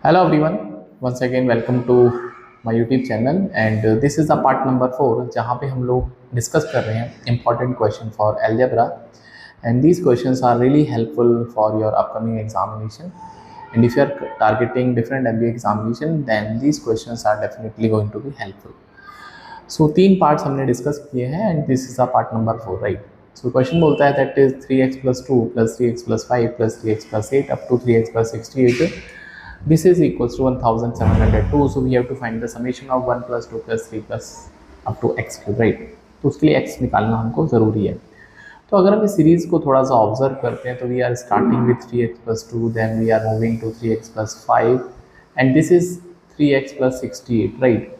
Hello everyone, once again welcome to my YouTube channel and this is the part number 4 जहाँ पे हम लोग discuss कर रहे हैं important question for algebra and these questions are really helpful for your upcoming examination and if you are targeting different MBA examination then these questions are definitely going to be helpful. So तीन parts हमने discuss किए हैं and this is the part number 4 right. So question बोलता है that is 3x plus 2 plus 3x plus 5 plus 3x plus 8 up to 3x plus 68. This is equals to 1702. So we have to find the summation of 1 plus 2 plus 3 plus up to x cube right. तो उसके लिए x निकालना हमको ज़रूरी है. तो अगर हम इस सीरीज़ को थोड़ा सा ऑब्जर्व करते हैं तो we are starting with 3x plus 2 then we are moving to 3x plus 5 and this is 3x plus 68 right.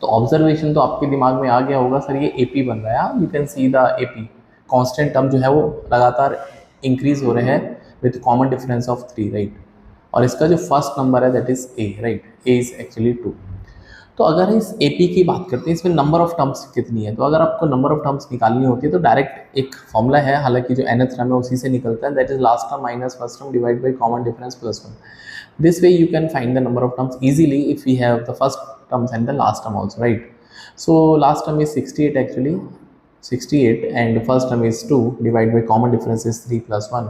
तो ऑब्जर्वेशन तो आपके दिमाग में आ गया होगा सर ये AP बन रहा है. You can see the AP constant term जो है वो लगातार इंक्रीज हो रहे हैं with common difference of 3 right. और इसका जो फर्स्ट नंबर है that is a right. A is actually 2. तो अगर इस AP की बात करते हैं इसमें नंबर ऑफ टर्म्स कितनी है तो अगर आपको नंबर ऑफ टर्म्स निकालनी होती है तो डायरेक्ट एक फॉर्मूला है हालांकि जो nth टर्म है उसी से निकलता है that is last term minus first term divide by common difference plus 1. This way you can find the number of terms easily if we have the first terms and the last term also right. So last term is 68 actually 68 and first term is 2 divided by common difference is 3 plus 1.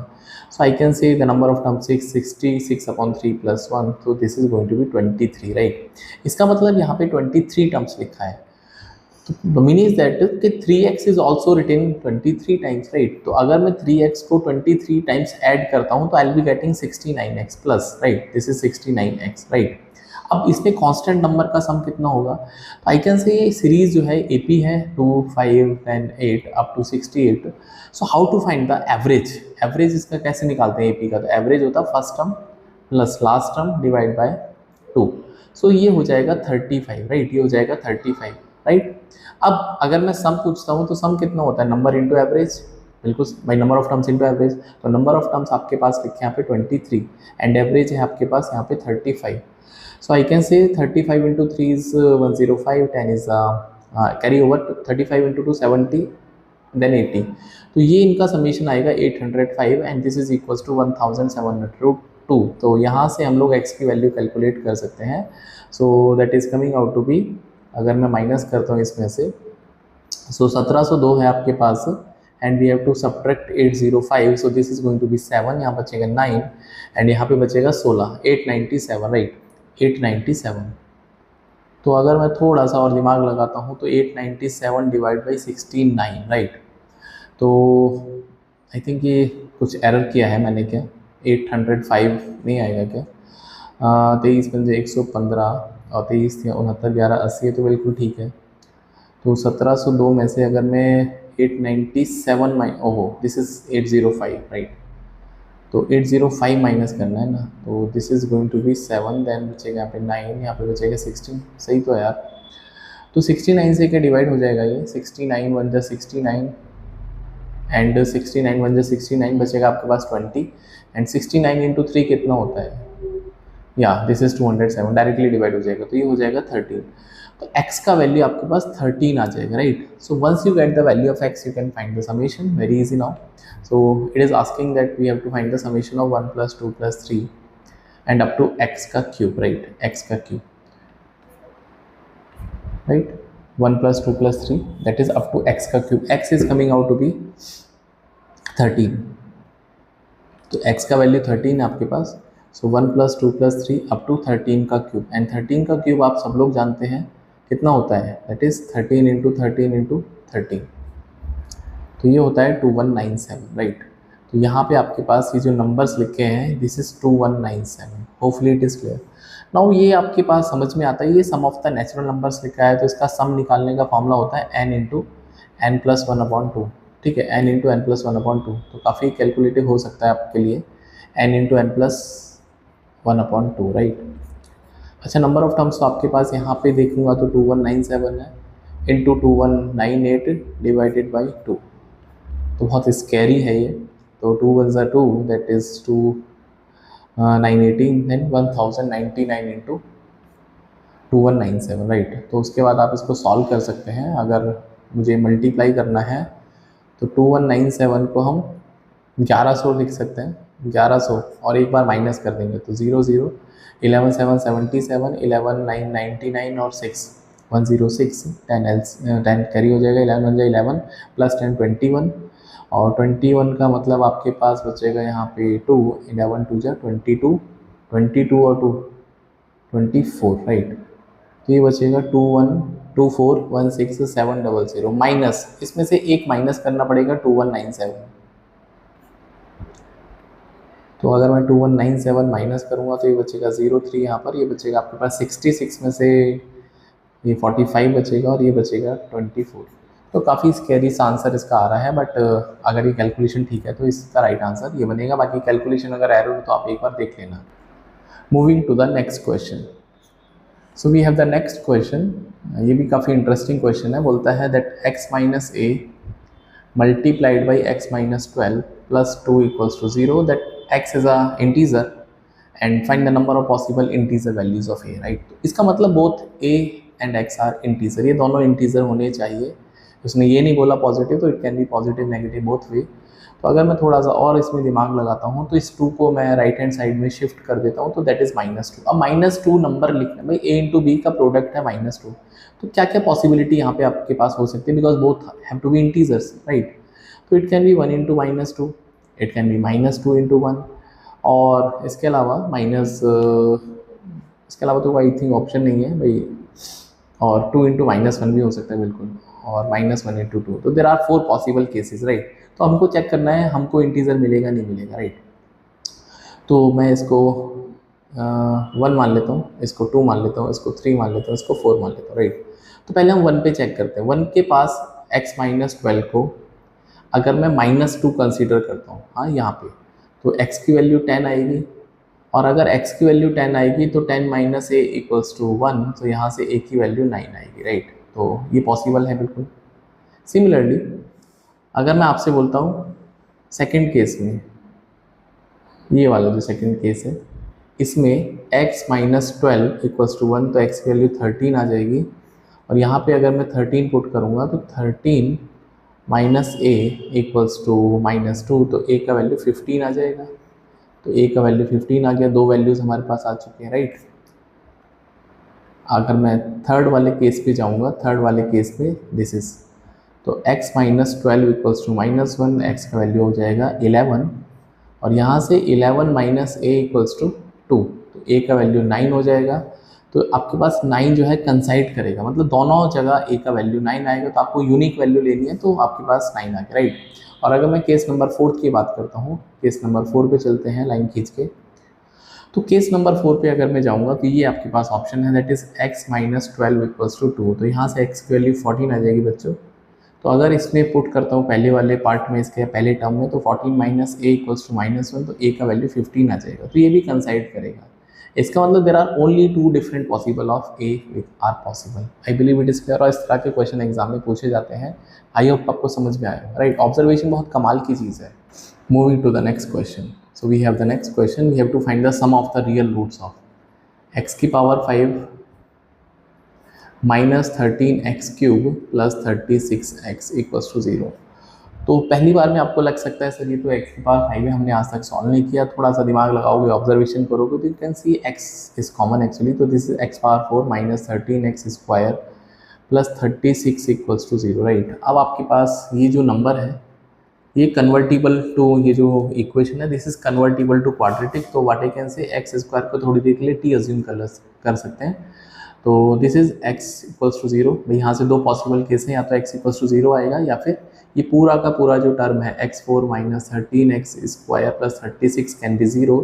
So I can say the number of terms is 66 upon 3 plus 1. So this is going to be 23 right. इसका मतलब यहाँ पे 23 terms लिखा है. तो the meaning is that कि 3x is also written 23 times right. तो अगर मैं 3x को 23 times add करता हूँ तो I'll be getting 69x plus right. This is 69x right. अब इसमें कांस्टेंट नंबर का सम कितना होगा तो आई कैन से ये सीरीज जो है AP है 2 5 10 8 up to 68. So how to find the average. Average इसका कैसे निकालते हैं AP का. तो एवरेज होता है first term plus last term divide by 2. सो ये हो जाएगा 35 राइट. ये हो जाएगा 35 राइट. अब अगर मैं सम पूछता हूँ तो सम कितना होता है नंबर इंटू एवरेज. बिल्कुल by number of terms into average. तो नंबर ऑफ टर्म्स आपके पास लिखे यहाँ पे 23 एंड एवरेज है आपके पास यहाँ पे 35. So I can say 35 into 3 is 105, 10 is carry over 35 into 2 70 then 80. तो ये इनका समीशन आएगा 805 and this is equals to 1702. तो यहाँ से हम लोग x की वैल्यू कैलकुलेट कर सकते हैं. So that is coming out to be अगर मैं माइनस करता हूँ इसमें से सो 1702 है आपके पास and we have to subtract 805. So this is going to be 7. यहाँ बचेगा 9 एंड यहाँ पे बचेगा 16 897 राइट. 897. तो अगर मैं थोड़ा सा और दिमाग लगाता हूँ तो 897 डिवाइड बाई 69 राइट. तो आई थिंक ये कुछ एरर किया है मैंने क्या 805 नहीं आएगा क्या. 23 पंजे 115 और 23 69 11 80 है तो बिल्कुल ठीक है. तो 1702 में से अगर मैं 897 ओहो दिस इज़ 805 राइट. तो 805 माइनस करना है ना. तो this is going to be 7 then बचेगा यहाँ पे 9 यहाँ पे बचेगा 16. सही तो है यार. तो 69 से क्या डिवाइड हो जाएगा ये 69 1 जा 69 एंड 69 1 जा 69 बचेगा आपके पास 20 एंड 69 इंटू 3 कितना होता है या दिस इज़ 207 डायरेक्टली डिवाइड हो जाएगा तो ये हो जाएगा 13. तो x का वैल्यू आपके पास 13 आ जाएगा right. So once you get the value of x you can find the summation very easy now. So it is asking that we have to find the summation of 1 plus 2 plus 3 and up to x का cube right. x का cube right. 1 plus 2 plus 3 that is up to x का cube. x is coming out to be 13. तो x का value 13 है आपके पास. So 1 plus 2 plus 3 up to 13 का cube and 13 का cube आप सब लोग जानते हैं कितना होता है that is 13 into 13 into 13. तो ये होता है 2197 राइट. तो यहाँ पे आपके पास ये जो नंबर्स लिखे हैं this is 2197. Hopefully it is clear. Now ये आपके पास समझ में आता है ये सम ऑफ द नेचुरल नंबर्स लिखा है तो इसका सम निकालने का फॉर्मूला होता है n इंटू एन प्लस 1/2. ठीक है n इंटू एन प्लस 1/2. तो काफ़ी कैलकुलेटिव हो सकता है आपके लिए n into n plus 1/2 right. अच्छा नंबर ऑफ टर्म्स तो आपके पास यहाँ पे देखूंगा तो 2197 है इंटू 2198 डिवाइडेड बाई 2. तो बहुत स्कैरी है ये. तो 2 1 ज़ा 2 that is 2 918 then 1099 into 2197 right. तो उसके बाद आप इसको सॉल्व कर सकते हैं. अगर मुझे मल्टीप्लाई करना है तो 2197 को हम 1100 लिख सकते हैं 1100 और एक बार माइनस कर देंगे तो 0 0, 11 7 77, 11 9 99 और 6 106, 10 कैरी हो जाएगा, 11 1 11 प्लस 10 21, और 21 का मतलब आपके पास बचेगा यहाँ पे 2, 11 2 जा 22, 22 और 2 24, राइट। तो ये बचेगा 2 1 2 4 1 6 7 0 0 माइनस, इसमें से एक माइनस करना पड़ेगा 2197। तो अगर मैं 2197 माइनस करूँगा तो ये बचेगा 03 यहाँ पर, ये बचेगा आपके पास 66 में से ये 45 बचेगा और ये बचेगा 24। तो काफ़ी स्कैरी सा आंसर इसका आ रहा है, बट अगर ये कैलकुलेशन ठीक है तो इसका राइट आंसर ये बनेगा। बाकी कैलकुलेशन अगर एरर हो तो आप एक बार देख लेना। Moving to the next question. So we have the next question. ये भी काफ़ी इंटरेस्टिंग क्वेश्चन है। बोलता है that x minus a multiplied by x minus 12 plus 2 equals to 0, that x is a integer and find the number of possible integer values of a, right। तो इसका मतलब both a and x are integer, ये दोनों integer होने चाहिए। उसने ये नहीं बोला पॉजिटिव, तो it can B positive negative both way. तो अगर मैं थोड़ा सा और इसमें दिमाग लगाता हूँ तो इस 2 को मैं राइट हैंड साइड में शिफ्ट कर देता हूँ, तो दैट इज -2। अब -2 नंबर लिखना, भाई a इंटू बी का प्रोडक्ट है -2, तो क्या क्या पॉसिबिलिटी यहाँ पे आपके पास हो सकती है, because both have to be integers, right. तो it can be 1 into -2, it can be -2 into 1, और इसके अलावा इसके अलावा तो आई थिंक ऑप्शन नहीं है भाई, और 2 इंटू -1 भी हो सकता है बिल्कुल, और -1 इंटू 2। तो there are 4 possible cases, right. तो हमको चेक करना है हमको इंटीजर मिलेगा नहीं मिलेगा, राइट। तो मैं इसको 1 मान लेता हूँ, इसको 2 मान लेता हूँ, इसको 3 मान लेता हूँ, इसको 4 मान लेता हूँ, राइट। तो पहले हम 1 पे चेक करते हैं। 1 के पास x माइनस 12 को अगर मैं -2 कंसीडर करता हूँ, हाँ यहाँ पे, तो x की वैल्यू 10 आएगी, और अगर x की वैल्यू 10 आएगी तो 10 माइनस ए इक्वल्स टू 1, तो यहाँ से a की वैल्यू 9 आएगी, राइट। तो ये पॉसिबल है बिल्कुल। सिमिलरली अगर मैं आपसे बोलता हूँ सेकंड केस में, ये वाला जो सेकंड केस है, इसमें x माइनस 12 इक्वल्स टू 1, तो x की वैल्यू 13 आ जाएगी, और यहाँ पे अगर मैं 13 पुट करूँगा तो 13 माइनस ए इक्वल्स टू -2, तो a का वैल्यू 15 आ जाएगा। तो a का वैल्यू 15 आ गया, 2 वैल्यूज़ हमारे पास आ चुके हैं, राइट। अगर मैं थर्ड वाले केस पे जाऊँगा, थर्ड वाले केस में दिस इज, तो x minus 12 equals to -1, x का वैल्यू हो जाएगा 11, और यहाँ से 11 माइनस ए इक्वल्स टू 2, तो a का वैल्यू 9 हो जाएगा। तो आपके पास 9 जो है कंसाइड करेगा, मतलब दोनों जगह a का वैल्यू 9 आएगा, तो आपको यूनिक वैल्यू लेनी है, तो आपके पास 9 आ गया, राइट। और अगर मैं केस नंबर 4 की बात करता हूँ, केस नंबर 4 पे चलते हैं लाइन खींच के। तो केस नंबर 4 पे अगर मैं जाऊँगा तो ये आपके पास ऑप्शन है, that is x minus 12 equals to 2, तो यहाँ से x की वैल्यू 14 आ जाएगी बच्चों। तो अगर इसमें पुट करता हूँ पहले वाले पार्ट में, इसके पहले टर्म में, तो 14 माइनस ए इक्वल्स टू -1, तो a का वैल्यू 15 आ जाएगा, तो ये भी कंसाइड करेगा। इसका मतलब there are only 2 different possible of a with are possible. I believe it is clear. और इस तरह के क्वेश्चन एग्जाम में पूछे जाते हैं। आई होप आपको समझ में आएगा, राइट। ऑब्जर्वेशन बहुत कमाल की चीज़ है। Moving to the next question. So we have the next question, we have to find the sum of the real roots of x की power 5 minus 13x³ plus 36x equals to 0। तो पहली बार में आपको लग सकता है सर ये तो x की पावर 5 है, हमने आज तक सॉल्व नहीं किया। थोड़ा सा दिमाग लगाओगे, ऑब्जर्वेशन करोगे, तो you can see x is common actually. तो this is x power 4 minus 13x² plus 36 equals to 0, right. अब आपके पास ये जो नंबर है ये कन्वर्टिबल टू, ये जो इक्वेशन है this is convertible to quadratic. तो what I can say x² को थोड़ी देर के लिए t अज्यूम कर सकते हैं। तो this is x equals to 0। भाई यहाँ से 2 पॉसिबल केस हैं, या तो x इक्वल्स टू 0 आएगा, या फिर ये पूरा का पूरा जो टर्म है x4 minus 13x² plus 36 can be 0।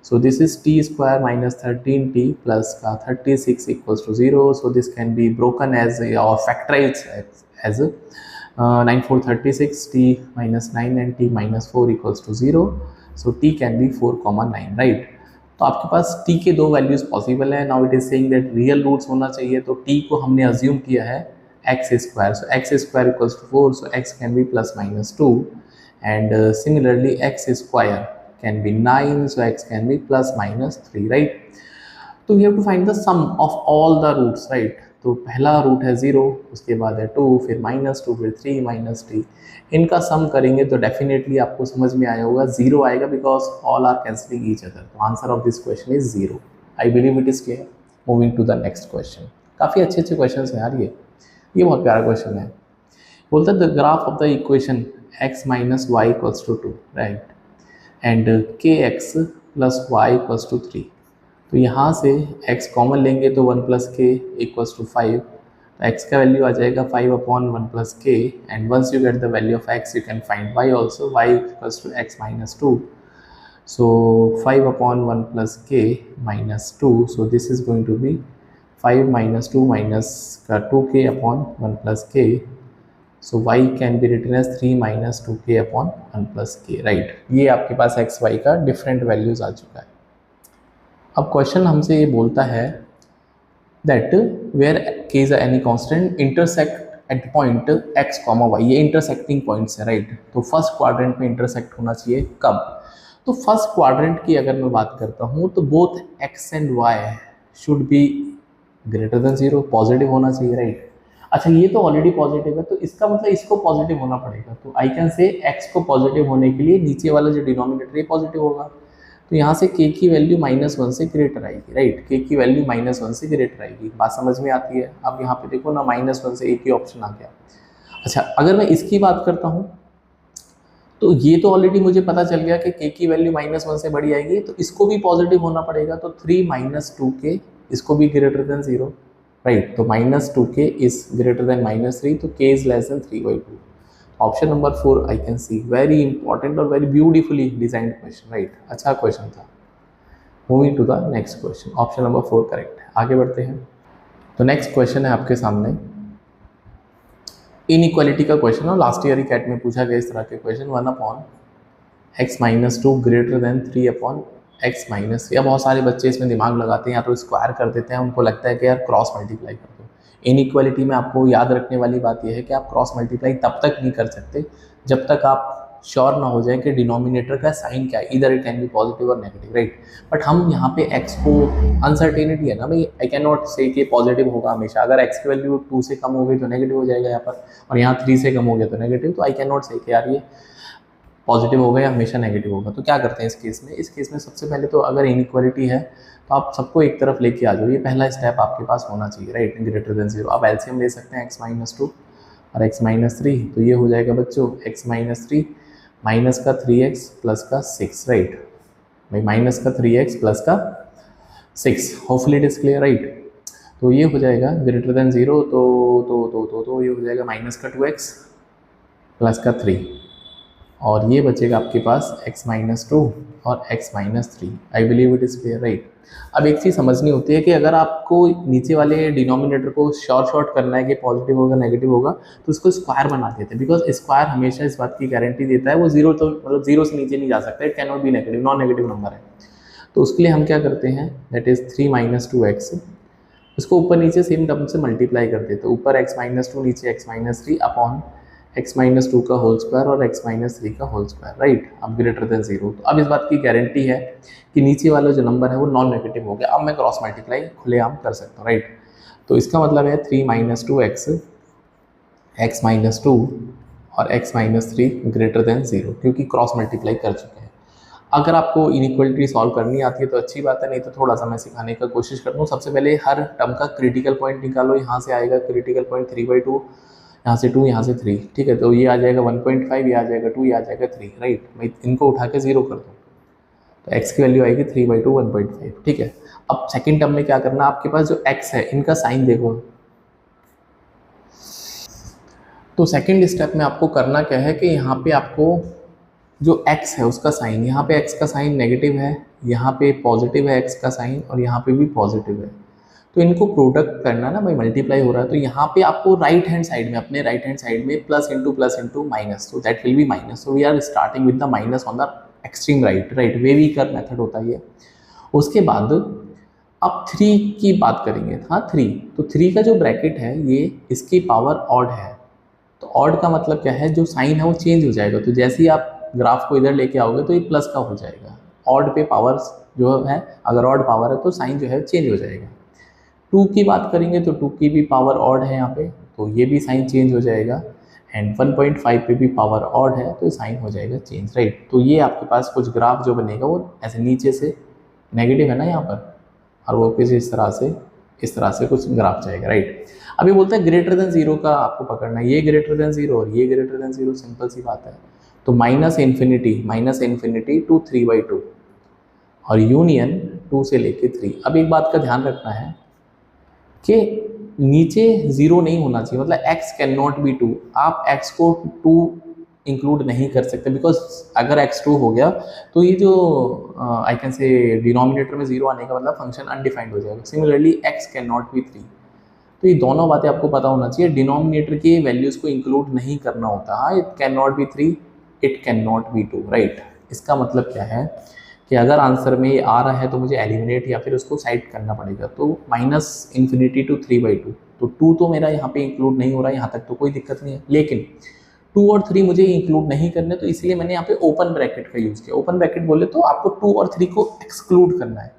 So this is t² minus 13t plus का 36 equals to 0। So this can be broken as और factorize as 9 4 36, t minus 9 and t minus 4 equals to 0. So t can be 4, 9, right? तो आपके पास t के 2 values possible है। Now it is saying that real roots होना चाहिए, तो t को हमने अज्यूम किया है x²। So x² equals to 4, so x can be plus minus 2, and similarly x² can be 9, so x can be plus minus 3, right. तो we have to find the sum of all the roots, right. तो पहला root है 0, उसके बाद है 2, फिर -2, फिर 3, -3। इनका सम करेंगे तो डेफिनेटली आपको समझ में आया होगा 0 आएगा, because all are cancelling each other. तो answer of this question is 0। I believe it is clear. Moving to the next question. काफ़ी अच्छे अच्छे क्वेश्चन हैं यार, ये बहुत प्यारा क्वेश्चन है। बोलता है the graph of the equation x minus y equals to 2, right, and kx plus y equals to 3। तो यहाँ से x कॉमन लेंगे तो 1 प्लस के इक्वल्स टू 5। तो x का वैल्यू आ जाएगा 5/1 plus k, and once you get the value of x you can find y also. y equals to x minus 2, so 5/1 plus k minus 2, so this is going to be 5 minus 2 minus 2k upon 1 plus k, so y can be written as 3 minus 2k upon 1 plus k, right। ये आपके पास x y का different values आ चुका है। अब question हमसे ये बोलता है that where k is any constant intersect at point x, y, ये इंटरसेक्टिंग पॉइंट्स है, राइट। तो फर्स्ट क्वाड्रेंट में इंटरसेक्ट होना चाहिए कब? तो फर्स्ट क्वाड्रेंट की अगर मैं बात करता हूँ तो both x and y should be greater than 0, positive होना चाहिए, राइट। अच्छा, ये तो ऑलरेडी पॉजिटिव है, तो इसका मतलब इसको पॉजिटिव होना पड़ेगा। तो आई कैन से x को पॉजिटिव होने के लिए नीचे वाला जो डिनोमिनेटर है पॉजिटिव होगा। तो यहाँ से k की वैल्यू -1 से ग्रेटर आएगी, राइट। k की वैल्यू -1 से ग्रेटर आएगी, बात समझ में आती है। अब यहाँ पे देखो ना, -1 से एक ही ऑप्शन आ गया। अच्छा, अगर मैं इसकी बात करता हूँ तो ये तो ऑलरेडी मुझे पता चल गया कि k की वैल्यू -1 से बड़ी आएगी, तो इसको भी पॉजिटिव होना पड़ेगा। तो 3 - 2k, इसको भी ग्रेटर देन 0, राइट। तो -2k इज ग्रेटर देन -3, तो k is less than 3/2। Option number 4 I can see. Very important और very beautifully designed question, right. अच्छा क्वेश्चन था। Moving to the next question, option number 4 correct है। आगे बढ़ते हैं। तो नेक्स्ट क्वेश्चन है आपके सामने इनइक्वालिटी का क्वेश्चन है। लास्ट ईयर ही कैट में पूछा गया इस तरह के question. 1/x - 2 greater than 3/x - 3। अब बहुत सारे बच्चे इसमें दिमाग लगाते हैं, या तो स्क्वायर कर देते हैं, उनको लगता है कि यार क्रॉस मल्टीप्लाई कर दो। इनइक्वालिटी में आपको याद रखने वाली बात यह है कि आप क्रॉस मल्टीप्लाई तब तक नहीं कर सकते जब तक आप श्योर ना हो जाए कि डिनोमिनेटर का साइन क्या है, इधर इट कैन बी पॉजिटिव और नेगेटिव, राइट। बट हम यहाँ पे x को अनसर्टेनिटी है ना भाई, आई कैन नॉट से कि पॉजिटिव होगा हमेशा। अगर x की वैल्यू 2 से कम हो गई तो नेगेटिव हो जाएगा यहाँ पर, और यहाँ 3 से कम हो गया तो नेगेटिव। तो आई कैन नॉट से कि यार ये पॉजिटिव होगा या हमेशा नेगेटिव होगा। तो क्या करते हैं इस केस में? इस केस में सबसे पहले तो अगर इनइक्वालिटी है तो आप सबको एक तरफ लेके आ जाओ। ये पहला स्टेप आपके पास होना चाहिए, राइट, ग्रेटर देन 0। आप एलसीएम ले सकते हैं x - 2 और x - 3। तो ये हो जाएगा बच्चों x - 3 माइनस का 3x प्लस का 6, राइट भाई, माइनस का 3x प्लस का 6। Hopefully it is clear, right. तो ये हो जाएगा ग्रेटर देन 0। तो ये हो जाएगा माइनस का 2x प्लस का 3, और ये बचेगा आपके पास x - 2 और x - 3। I believe it is clear, right. अब एक चीज़ समझनी होती है कि अगर आपको नीचे वाले डिनोमिनेटर को शॉर्ट करना है कि पॉजिटिव होगा नेगेटिव होगा, तो उसको स्क्वायर बना देते हैं, बिकॉज स्क्वायर हमेशा इस बात की गारंटी देता है वो 0 तो मतलब 0 से नीचे नहीं जा सकता, it can not be negative, non negative number है। तो उसके लिए हम क्या करते हैं, दैट इज 3 - 2x, उसको ऊपर नीचे सेम टर्म से मल्टीप्लाई कर देते हैं। ऊपर x - 2 नीचे x - 3 अपॉन x - 2 का होल स्क्वायर और x - 3 का होल स्क्वायर, राइट। अब ग्रेटर देन 0। तो अब इस बात की गारंटी है कि नीचे वाला जो नंबर है वो नॉन नेगेटिव हो गया। अब मैं क्रॉस मल्टीप्लाई खुलेआम कर सकता हूँ, राइट। तो इसका मतलब है 3 - 2x, x - 2 और x - 3 ग्रेटर देन 0, क्योंकि क्रॉस मल्टीप्लाई कर चुके हैं। अगर आपको इनइक्वालिटी सॉल्व करनी आती है तो अच्छी बात है, नहीं तो थोड़ा सा मैं सिखाने का कोशिश करता हूँ। सबसे पहले हर टर्म का क्रिटिकल पॉइंट निकालो। यहाँ से आएगा क्रिटिकल पॉइंट 3/2, यहाँ से 2, यहाँ से 3, ठीक है। तो ये आ जाएगा 1.5, ये आ जाएगा 2, ये आ जाएगा 3, राइट। मैं इनको उठा के 0 कर दूँ तो x की वैल्यू आएगी 3/2 1.5, ठीक है। अब सेकंड टर्म में क्या करना, आपके पास जो x है इनका साइन देखो। तो सेकंड स्टेप में आपको करना क्या है कि यहाँ पे आपको जो x है उसका साइन, यहाँ पे x का साइन नेगेटिव है, यहाँ पे पॉजिटिव है x का साइन, और यहाँ पे भी पॉजिटिव है। तो इनको प्रोडक्ट करना ना भाई, मल्टीप्लाई हो रहा है। तो यहाँ पे आपको राइट हैंड साइड में, अपने राइट हैंड साइड में प्लस इंटू माइनस, तो दैट विल बी माइनस। तो we are starting with the minus on the extreme right, wavy curve method होता है ये। उसके बाद अब 3 की बात करेंगे। हाँ 3, तो 3 का जो ब्रैकेट है ये इसकी पावर ऑड है। तो ऑड का मतलब क्या है, जो साइन है वो चेंज हो जाएगा। तो जैसे ही आप ग्राफ को इधर लेके आओगे तो ये प्लस का हो जाएगा। ऑड पे पावर जो है, अगर ऑड पावर है तो साइन जो है चेंज हो जाएगा। 2 की बात करेंगे तो 2 की भी पावर ऑड है यहाँ पे, तो ये भी साइन चेंज हो जाएगा। एंड 1.5 पे भी पावर ऑड है तो साइन हो जाएगा चेंज, राइट। तो ये आपके पास कुछ ग्राफ जो बनेगा वो ऐसे नीचे से नेगेटिव है ना यहाँ पर, और वो किसी इस तरह से कुछ ग्राफ जाएगा, राइट। अभी बोलते हैं ग्रेटर देन जीरो का आपको पकड़ना है, ये ग्रेटर देन जीरो और ये ग्रेटर देन जीरो, सिंपल सी बात है। तो माइनस इन्फिनिटी टू 3/2 और यूनियन 2 से लेके 3। अब एक बात का ध्यान रखना है कि नीचे जीरो नहीं होना चाहिए, मतलब x कैन नॉट बी 2। आप x को 2 इंक्लूड नहीं कर सकते, बिकॉज अगर x 2 हो गया तो ये जो आई कैन से डिनोमिनेटर में जीरो आने का मतलब फंक्शन अनडिफाइंड हो जाएगा। Similarly x can not be 3। तो ये दोनों बातें आपको पता होना चाहिए, डिनोमिनेटर की वैल्यूज़ को इंक्लूड नहीं करना होता। हाँ, it can not be 3, it can not be 2, right. इसका मतलब क्या है कि अगर आंसर में ये आ रहा है तो मुझे एलिमिनेट या फिर उसको साइड करना पड़ेगा। तो माइनस इन्फिनिटी टू 3/2, तो 2 तो मेरा यहाँ पे इंक्लूड नहीं हो रहा है, यहाँ तक तो कोई दिक्कत नहीं है। लेकिन 2 और 3 मुझे इंक्लूड नहीं करने, तो इसलिए मैंने यहाँ पे ओपन ब्रैकेट का यूज़ किया। ओपन ब्रैकेट बोले तो आपको 2 और 3 को एक्सक्लूड करना है।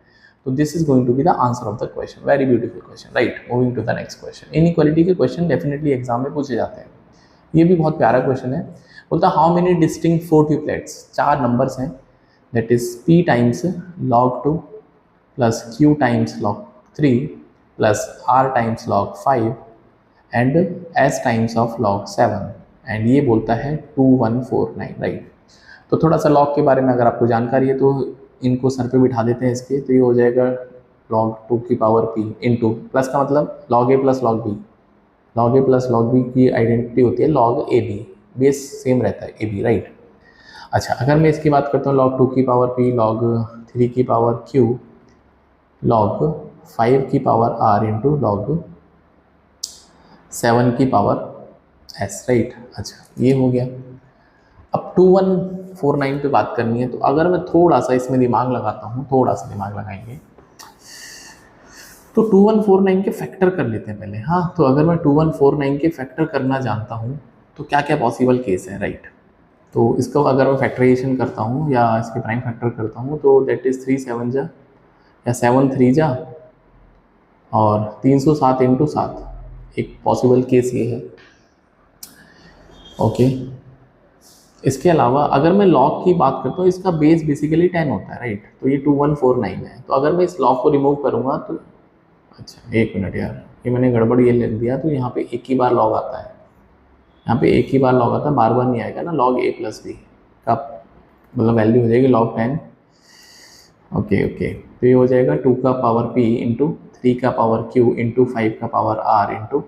तो this is going to be the answer of the question. Very beautiful question, right. Moving to the next question. Inequality के क्वेश्चन डेफिनेटली एग्जाम में पूछे जाते हैं। ये भी बहुत प्यारा क्वेश्चन है। बोलता है हाउ मेनी डिस्टिंक्ट 4 ट्यूपलेट्स, 4 नंबर्स हैं, that is p times log 2 plus q times log 3 plus r times log 5 and s times of log 7 and ये बोलता है 2149, राइट। तो थोड़ा सा log के बारे में अगर आपको जानकारी है तो इनको सर पे बिठा देते हैं इसके। तो ये हो जाएगा log 2 की पावर p इंटू प्लस का मतलब log a plus log b। log a plus log b की आइडेंटिटी होती है log a b, base same रहता है a b, राइट। अच्छा, अगर मैं इसकी बात करता हूँ log 2 की पावर p, log 3 की पावर q, log 5 की पावर r इंटू log 7 की पावर s, राइट। अच्छा, ये हो गया। अब 2149 पे बात करनी है, तो अगर मैं थोड़ा सा इसमें दिमाग लगाता हूँ, थोड़ा सा दिमाग लगाएंगे तो 2149 के फैक्टर कर लेते हैं पहले। हाँ, तो अगर मैं 2149 के फैक्टर करना जानता हूँ तो क्या क्या पॉसिबल केस है, राइट। तो इसको अगर मैं फैक्टराइजेशन करता हूँ या इसके प्राइम फैक्टर करता हूँ तो दैट इज़ 3 7 जा या 7 3 जा और 307 इंटू 7, एक पॉसिबल केस ये है। ओके, इसके अलावा अगर मैं लॉग की बात करता हूँ, इसका बेस बेसिकली 10 होता है, राइट। तो ये 2149 है। तो अगर मैं इस लॉग को रिमूव करूँगा तो अच्छा, एक मिनट यार, ये मैंने गड़बड़ ये लिख दिया। तो यहाँ पे एक ही बार लॉग आता है, यहाँ पे एक ही बार लॉग आता है, बार बार नहीं आएगा ना। log a प्लस बी का मतलब वैल्यू हो जाएगी log 10। ओके ओके, तो ये हो जाएगा 2 का पावर p इंटू 3 का पावर q इंटू 5 का power r into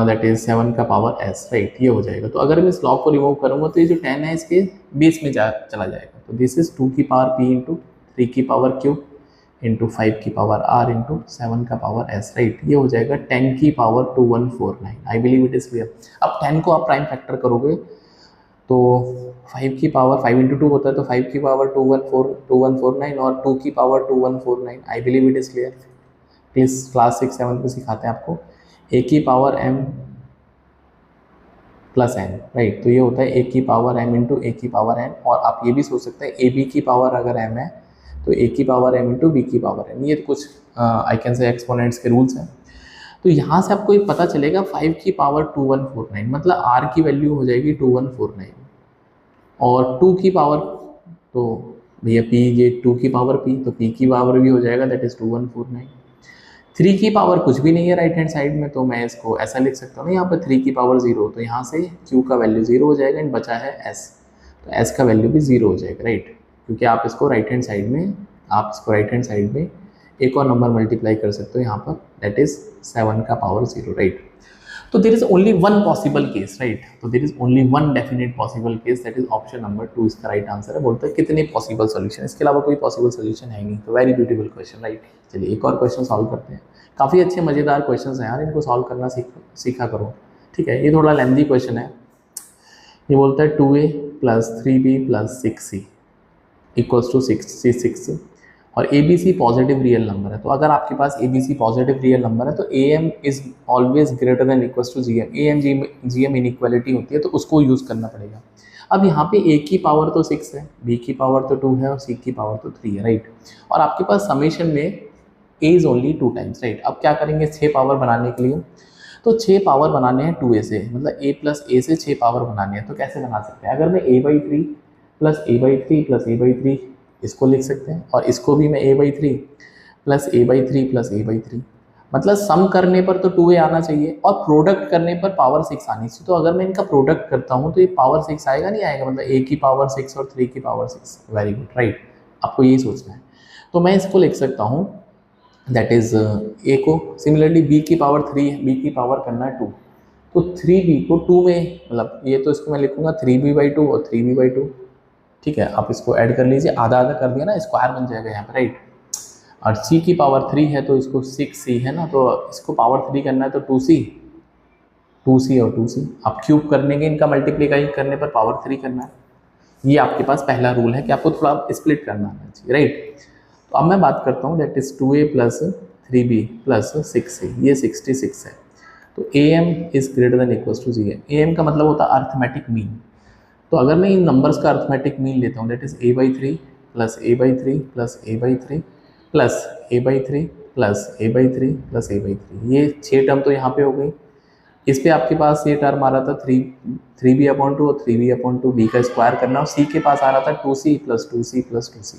that is 7 का पावर s, राइट। ये हो जाएगा। तो अगर मैं इस log को रिमूव करूँगा तो ये जो 10 है इसके बेस में चला जाएगा। तो दिस इज 2 की पावर p इंटू 3 की पावर q इंटू 5 की पावर r इंटू 7 का पावर s, राइट। ये हो जाएगा 10 की power 2149। I believe it is clear. अब 10 को आप प्राइम फैक्टर करोगे तो 5 की पावर 5 इंटू 2 होता है, तो 5 की पावर 2149 और 2 की power 2149। I believe it is clear. Please class 6 7 पे सिखाते हैं आपको। a की power m plus n, right. तो ये होता है a की पावर m इंटू a की पावर n। और आप ये भी सोच सकते हैं a b की पावर अगर m है तो a की पावर m इंटू b की पावर n। ये तो कुछ आई कैन से एक्सपोनेंट्स के रूल्स हैं। तो यहाँ से आपको ये पता चलेगा 5 की पावर 2149 मतलब r की वैल्यू हो जाएगी 2149 और 2 की पावर, तो भैया p, ये 2 की पावर p, तो p की पावर भी हो जाएगा दैट इज़ 2149। 3 की पावर कुछ भी नहीं है राइट हैंड साइड में, तो मैं इसको ऐसा लिख सकता हूँ यहाँ पर 3 की पावर 0, तो यहाँ से q का वैल्यू 0 हो जाएगा एंड बचा है s, तो s का वैल्यू भी 0 हो जाएगा, राइट। क्योंकि आप इसको राइट हैंड साइड में एक और नंबर मल्टीप्लाई कर सकते हो यहाँ पर, दैट इज 7 का पावर 0, राइट। तो there is only one possible case, right. तो there is only one definite possible case, that is option number 2 इसका राइट आंसर है। बोलते हैं कितने पॉसिबल सोल्यूशन, इसके अलावा कोई पॉसिबल सोल्यूशन है नहीं। तो वेरी ब्यूटीफुल क्वेश्चन, राइट। चलिए एक और क्वेश्चन सॉल्व करते हैं। काफ़ी अच्छे मज़ेदार क्वेश्चन हैं यार, इनको सॉल्व करना सीखा करो, ठीक है। ये थोड़ा लेंथी क्वेश्चन है। ये बोलता है 2a plus 3b plus 6c equals to 66 और ABC पॉजिटिव रियल नंबर है। तो अगर आपके पास ABC पॉजिटिव रियल नंबर है तो AM is always greater than equals to GM। AM GM inequality होती है तो उसको यूज़ करना पड़ेगा। अब यहाँ पे A की पावर तो 6 है, B की पावर तो 2 है और C की पावर तो 3 है, राइट। और आपके पास समेशन में ए इज ओनली 2 टाइम्स, राइट। अब क्या करेंगे 6 पावर बनाने के लिए, तो 6 पावर बनाने हैं 2a से, मतलब a प्लस ए से 6 पावर बनाने हैं। तो कैसे बना सकते हैं, अगर मैं a/3 plus a/3 plus a/3 इसको लिख सकते हैं, और इसको भी मैं a/3 plus a/3 plus a/3, मतलब सम करने पर तो 2a आना चाहिए और प्रोडक्ट करने पर पावर 6 आनी चाहिए। तो अगर मैं इनका प्रोडक्ट करता हूँ तो ये पावर 6 आएगा नहीं आएगा, मतलब a की पावर 6 और 3 की पावर 6। Very good, right. आपको यही सोचना है। तो मैं इसको लिख सकता हूँ, दैट इज a को, सिमिलरली b की पावर 3 है, b की पावर करना है 2, तो 3b को 2 में, मतलब ये तो इसको मैं लिखूंगा 3b/2 और 3b/2, ठीक है। आप इसको ऐड कर लीजिए, आधा आधा कर दिया ना, स्क्वायर बन जाएगा यहाँ पर, राइट। और c की पावर 3 है तो इसको 6c है ना, तो इसको पावर 3 करना है तो 2c और 2c। आप क्यूब करने के इनका मल्टीप्लीकाई करने पर पावर 3 करना है। ये आपके पास पहला रूल है कि आपको थोड़ा स्प्लिट करना आना चाहिए, राइट। तो अब मैं बात करता हूँ, that is 2a plus 3b plus 6c, ये 66 है। तो am is greater than equals to 0। am का मतलब होता है अर्थमेटिक मीन। तो अगर मैं इन नंबर्स का अर्थमेटिक मीन लेता हूँ, that is a/3 plus a/3 plus a/3 plus a/3 plus a/3 plus a/3, ये 6 टर्म तो यहाँ पे हो गई। इस पे आपके पास ये टर्म आ रहा था 3b/2 और 3b/2, b का स्क्वायर करना, और c के पास आ रहा था 2c plus 2c plus 2c।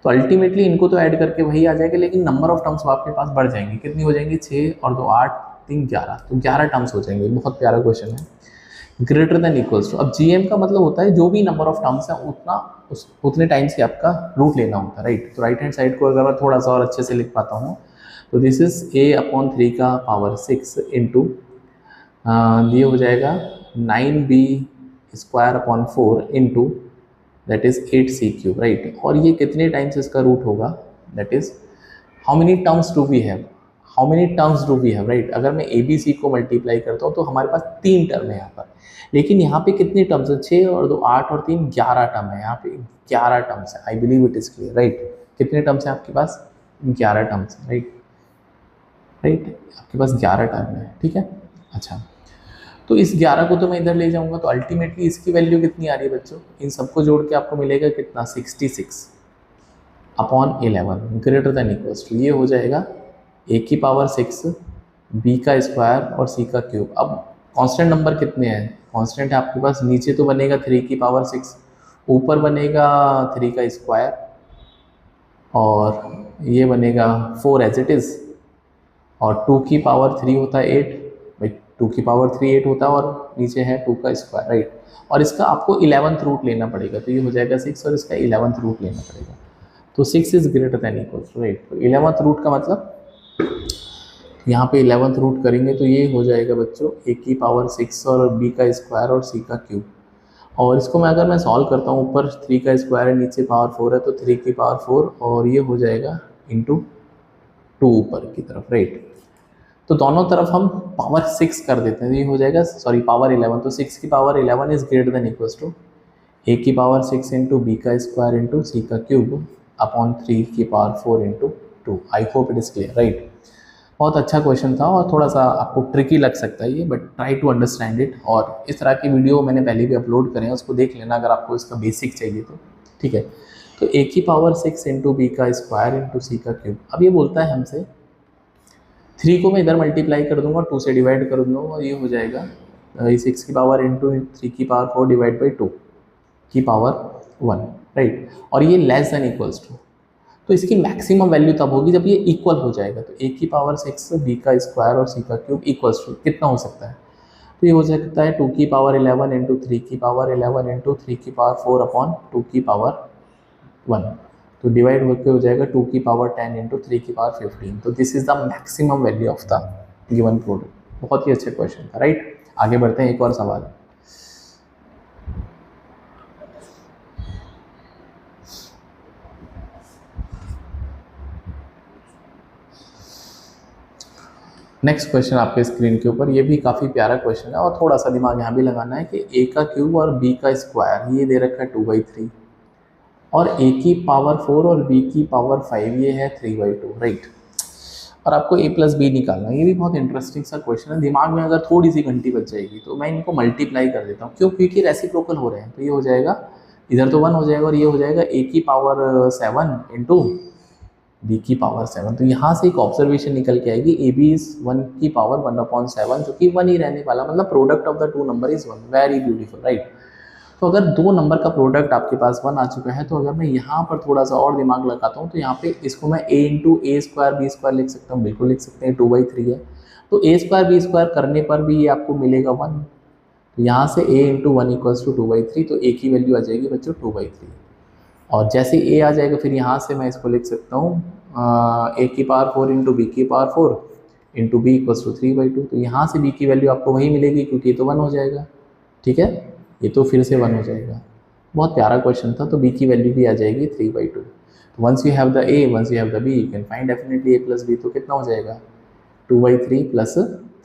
तो अल्टीमेटली इनको तो ऐड करके वही आ जाएगा, लेकिन नंबर ऑफ टर्म्स आपके पास बढ़ जाएंगे। कितनी हो जाएंगी, 6 और 2 8, 3 11, तो 11 टर्म्स हो जाएंगे। बहुत प्यारा क्वेश्चन है। ग्रेटर देन इक्वल्स टू, अब जीएम का मतलब होता है जो भी नंबर ऑफ टर्म्स है उतने टाइम्स की आपका रूट लेना होता है, राइट। तो राइट हैंड साइड को अगर मैं थोड़ा सा और अच्छे से लिख पाता हूँ, तो दिस इज a/3 का पावर 6 इंटू ये हो जाएगा 9b² into that is 8c³ right. और ये कितने टाइम्स इसका रूट होगा, that is how many terms do we have, right. अगर मैं ABC को मल्टीप्लाई करता हूँ तो हमारे पास 3 टर्म है यहाँ पर, लेकिन यहाँ पे कितने टर्म्स है, 6 और 2 8 और 3 11 टर्म है। यहाँ पे 11 टर्म्स है, आई believe it is clear, right. कितने टर्म्स है आपके पास, 11 टर्म्स है, राइट। आपके पास 11 टर्म है, ठीक है। अच्छा, तो इस 11 को तो मैं इधर ले जाऊंगा, तो अल्टीमेटली इसकी वैल्यू कितनी आ रही है बच्चों, इन सबको जोड़ के आपको मिलेगा कितना, 66/11 ग्रेटर देन इक्वल्स टू, ये हो जाएगा a की पावर 6 b का स्क्वायर और c का क्यूब। अब कांस्टेंट नंबर कितने हैं, कांस्टेंट है आपके पास, नीचे तो बनेगा 3 की पावर 6, ऊपर बनेगा 3 का स्क्वायर और ये बनेगा 4 एज इट इज़, और 2 की पावर 3 होता है 8, 2 की पावर 3 8 होता है, और नीचे है 2 का स्क्वायर, राइट। और इसका आपको 11th रूट लेना पड़ेगा, तो ये हो जाएगा 6 और इसका 11th रूट लेना पड़ेगा, तो 6 is greater than equals to, right. तो 11th रूट का मतलब यहाँ पे 11th रूट करेंगे तो ये हो जाएगा बच्चों a की पावर 6 और b का स्क्वायर और c का क्यूब। और इसको मैं अगर मैं सॉल्व करता हूँ, ऊपर 3 का स्क्वायर है, नीचे पावर 4 है, तो 3 की पावर 4 और ये हो जाएगा इंटू 2 ऊपर की तरफ, राइट। तो दोनों तरफ हम पावर 6 कर देते हैं, ये हो जाएगा, सॉरी पावर 11, तो 6 की power 11 is greater than equals to a की पावर 6 इंटू b का स्क्वायर इंटू c का क्यूब अपॉन 3 की power 4 into 2। I hope it is clear, right. बहुत अच्छा क्वेश्चन था और थोड़ा सा आपको ट्रिकी लग सकता है ये, but try to understand it. और इस तरह की वीडियो मैंने पहले भी अपलोड करे हैं, उसको देख लेना अगर आपको इसका बेसिक चाहिए तो, ठीक है। तो a की पावर 6 इंटू बी का स्क्वायर इंटू सी का क्यूब। अब ये बोलता है हमसे 3 को मैं इधर मल्टीप्लाई कर दूंगा, 2 से डिवाइड कर दूंगा, और ये हो जाएगा 6 की पावर इंटू 3 की पावर 4 डिवाइड बाई 2 की पावर 1, राइट। और ये लेस देन इक्वल्स टू, तो इसकी मैक्सिमम वैल्यू तब होगी जब ये इक्वल हो जाएगा। तो a की पावर 6 b का स्क्वायर और c का क्यूब इक्वल्स टू कितना हो सकता है, तो ये हो सकता है 2 की पावर 11 इंटू 3 की पावर 11 इंटू 3 की पावर 4 अपॉन 2 की पावर 1, तो डिवाइड होकर हो जाएगा 2 की पावर 10 इंटू 3 की पावर 15। तो this is the maximum value of the given product. बहुत ही अच्छा क्वेश्चन था, राइट। आगे बढ़ते हैं, एक और सवाल। नेक्स्ट क्वेश्चन आपके स्क्रीन के ऊपर, ये भी काफ़ी प्यारा क्वेश्चन है और थोड़ा सा दिमाग यहाँ भी लगाना है कि a का क्यूब और b का स्क्वायर ये दे रखा है 2/3, और a की पावर 4 और b की पावर 5 ये है 3/2, राइट। और आपको a प्लस बी निकालना है। ये भी बहुत इंटरेस्टिंग सा क्वेश्चन है, दिमाग में अगर थोड़ी सी घंटी बच जाएगी तो मैं इनको मल्टीप्लाई कर देता हूँ, क्यों, क्योंकि रेसिप्रोकल हो रहे हैं। तो ये हो जाएगा, इधर तो 1 हो जाएगा और ये हो जाएगा a की पावर 7 इंटू बी की पावर 7। तो यहाँ से एक ऑब्जर्वेशन निकल के आएगी, ए बी इज 1 की पावर 1/7, जो कि 1 ही रहने वाला, मतलब product of the two number is 1। Very beautiful, right. तो अगर दो नंबर का प्रोडक्ट आपके पास 1 आ चुका है, तो अगर मैं यहाँ पर थोड़ा सा और दिमाग लगाता हूँ तो यहाँ पे इसको मैं a into a square b square लिख सकता हूँ, बिल्कुल लिख सकते हैं, 2/3 है। तो a स्क्वायर बी स्क्वायर करने पर भी ये आपको मिलेगा 1। तो यहाँ से a इंटू 1 इक्वल्स टू 2/3, तो a की वैल्यू आ जाएगी बच्चों 2/3। और जैसे a आ जाएगा फिर यहाँ से मैं इसको लिख सकता हूँ a की पावर 4 इंटू बी की power 4 into b equals to 3/2। तो यहाँ से b की वैल्यू आपको वही मिलेगी, क्योंकि ये तो 1 हो जाएगा, ठीक है, ये तो फिर से 1 हो जाएगा। बहुत प्यारा क्वेश्चन था। तो b की वैल्यू भी आ जाएगी 3/2। तो once you have the a, once you have the b, you can find definitely a plus b। तो कितना हो जाएगा 2/3 प्लस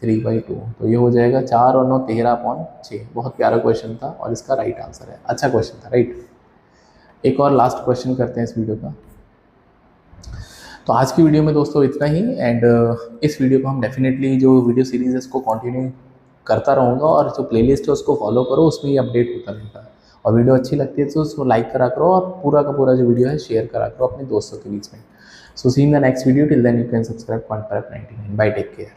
3/2। तो ये हो जाएगा 4 और 9 13/6। बहुत प्यारा क्वेश्चन था और इसका राइट आंसर है। अच्छा क्वेश्चन था, राइट। एक और लास्ट क्वेश्चन करते हैं इस वीडियो का। तो आज की वीडियो में दोस्तों इतना ही। एंड इस वीडियो को हम डेफिनेटली जो वीडियो सीरीज़ है इसको कंटिन्यू करता रहूँगा, और जो प्लेलिस्ट है उसको फॉलो करो, उसमें ही अपडेट होता रहेगा। और वीडियो अच्छी लगती है तो उसको लाइक करा करो, और पूरा का पूरा जो वीडियो है शेयर करा करो अपने दोस्तों के बीच में। So see in the next video, till then you can subscribe Quant Prep 99। Bye, take care.